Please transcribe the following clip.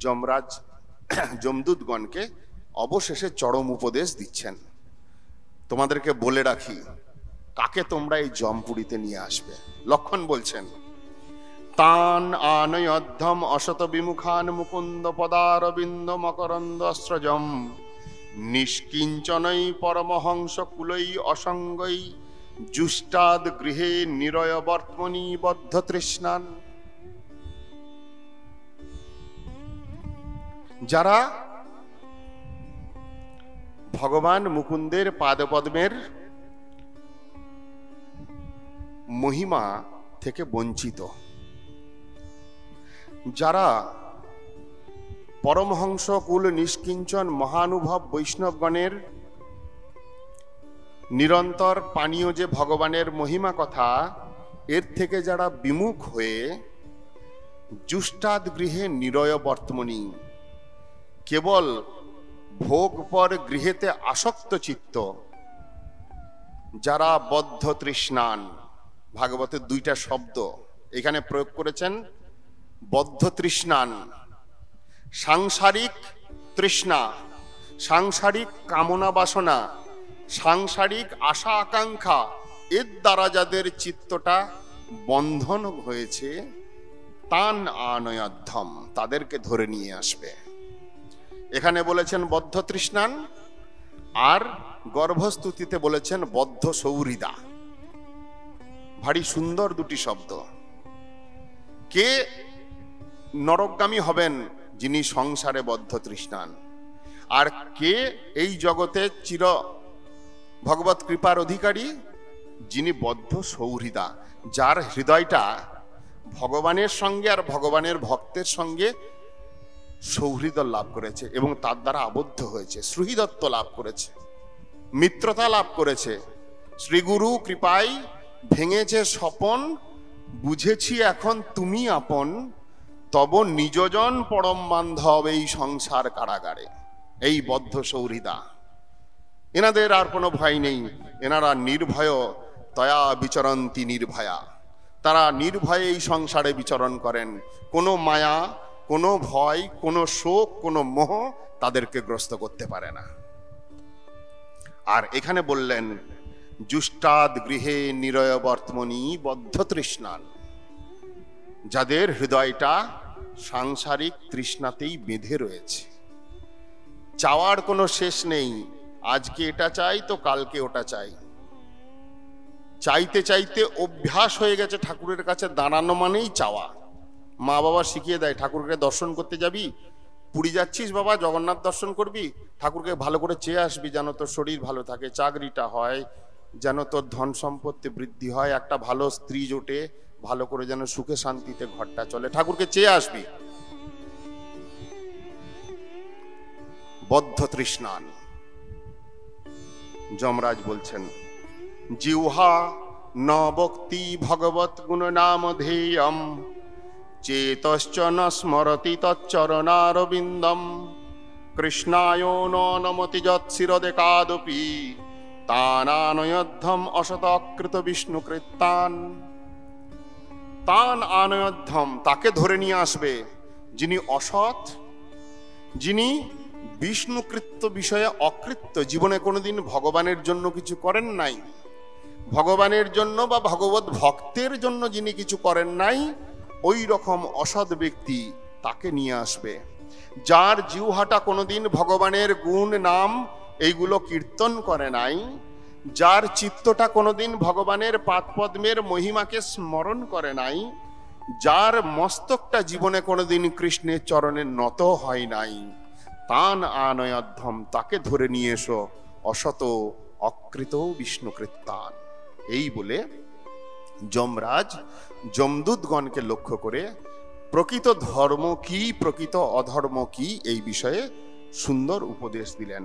যমরাজ যমদূতগণকে অবশেষে চরম উপদেশ দিচ্ছেন। তোমাদেরকে বলে রাখি, কাকে তোমরা এই জমপুরীতে নিয়ে আসবে। লক্ষণ বলছেন, তান আনয়ধ্যম অশত বিমুখান মুকুন্দ পদারবিন্দ মকরন্দস্রজম নিষ্কিঞ্চনৈ পরমহংস কুলৈ অসঙ্গৈ জুষ্টাদ গৃহে নিরয় বর্তমনি বদ্ধ তৃষ্ণান। যারা ভগবান মুকুন্দের পাদপদ্মের মহিমা থেকে বঞ্চিত, যারা পরমহংস কুল নিষ্কিঞ্চন মহানুভব বৈষ্ণবগণের নিরন্তর পানীয় যে ভগবানের মহিমা কথা, এর থেকে যারা বিমুখ হয়ে জুষ্টাদ গৃহে নিরয় বর্তমনি, কেবল ভোগ পর গৃহেতে আসক্ত চিত্ত, যারা বদ্ধ তৃষ্ণান। ভাগবতের দুইটা শব্দ এখানে প্রয়োগ করেছেন, বদ্ধ তৃষ্ণান। সাংসারিক তৃষ্ণা, সাংসারিক কামনা বাসনা, সাংসারিক আশা আকাঙ্ক্ষা, এর দ্বারা যাদের চিত্তটা বন্ধন হয়েছে, তান আনয়ধ্যম, তাদেরকে ধরে নিয়ে আসবে। এখানে বলেছেন বদ্ধ তৃষ্ণান, আর গর্ভস্তুতিতে বলেছেন বদ্ধ সৌহৃদা। ভারী সুন্দর দুটি শব্দ। কে নরকগামী হবেন? যিনি সংসারে বদ্ধ তৃষ্ণান। আর কে এই জগতে চির ভগবত কৃপার অধিকারী? যিনি বদ্ধ সৌহৃদা, যার হৃদয়টা ভগবানের সঙ্গে আর ভগবানের ভক্তের সঙ্গে সৌহৃদ লাভ করেছে এবং তার দ্বারা আবদ্ধ হয়েছে, সুহৃদত্ব লাভ করেছে, মিত্রতা লাভ করেছে। শ্রীগুরু কৃপায় ভেঙেছে স্বপন, বুঝেছি এখন তুমি আপন, তব নিজজন পরম বান্ধব এই সংসার কারাগারে। এই বদ্ধ সৌহৃদা, এনাদের আর কোনো ভয় নেই, এনারা নির্ভয় তয়া বিচরন্তি নির্ভয়া। তারা নির্ভয়ে এই সংসারে বিচরণ করেন। কোনো মায়া, কোনো ভয়, কোনো শোক, কোনো মোহ তাদেরকে গ্রস্ত করতে পারে না। আর এখানে বললেন জুষ্টাদ গৃহে নিরয় বর্তমনি বদ্ধ তৃষ্ণান, যাদের হৃদয়টা সাংসারিক তৃষ্ণাতেই বেঁধে রয়েছে, চাওয়ার কোনো শেষ নেই। আজকে এটা চাই তো কালকে ওটা চাই, চাইতে চাইতে অভ্যাস হয়ে গেছে। ঠাকুরের কাছে দাঁড়ানো মানেই চাওয়া। মা বাবা শিখিয়ে দেয়, ঠাকুরকে দর্শন করতে যাবি, পুরী যাচ্ছিস বাবা, জগন্নাথ দর্শন করবি, ঠাকুরকে ভালো করে চেয়ে আসবি যেন তোর শরীর ভালো থাকে, চাকরিটা হয়, যেন তোর ধন সম্পত্তি বৃদ্ধি হয়, একটা ভালো স্ত্রী জোটে, ভালো করে যেন সুখে শান্তিতে ঘরটা চলে, ঠাকুরকে চেয়ে আসবি। বদ্ধ তৃষ্ণান। যমরাজ বলছেন, জিহ্বা ন বক্তি ভগবত গুণ নাম ধেয়ম চেতশ্চ ন স্মরতি তচ্চরণারবিন্দম কৃষ্ণায় ন নমতি যৎশিরদেকাদপি তানানয়ধ্যম অশতকৃত বিষ্ণুকৃত্তান। তান আনয়ধ্যম, তাকে ধরে নিয়ে আসবে যিনি অসৎ, যিনি বিষ্ণুকৃত্য বিষয়ে অকৃত্য, জীবনে কোনোদিন ভগবানের জন্য কিছু করেন নাই, ভগবানের জন্য বা ভগবত ভক্তের জন্য যিনি কিছু করেন নাই, ওই রকম অসৎ ব্যক্তি তাকে নিয়ে আসবে। যার জিহ্বাটা কোনোদিন ভগবানের গুণ নাম এইগুলো কীর্তন করে নাই, যার চিত্তটা কোনোদিন ভগবানের পাদপদ্মের মহিমাকে স্মরণ করে নাই, যার মস্তকটা জীবনে কোনোদিন কৃষ্ণের চরণে নত হয় নাই, তান আনয়ধ্যম, তাকে ধরে নিয়ে এসো অসত অকৃত বিষ্ণুকৃত্তান। এই বলে যমরাজ যমদূতগণকে লক্ষ্য করে প্রকৃত ধর্ম কি, প্রকৃত অধর্ম কি, এই বিষয়ে সুন্দর উপদেশ দিলেন।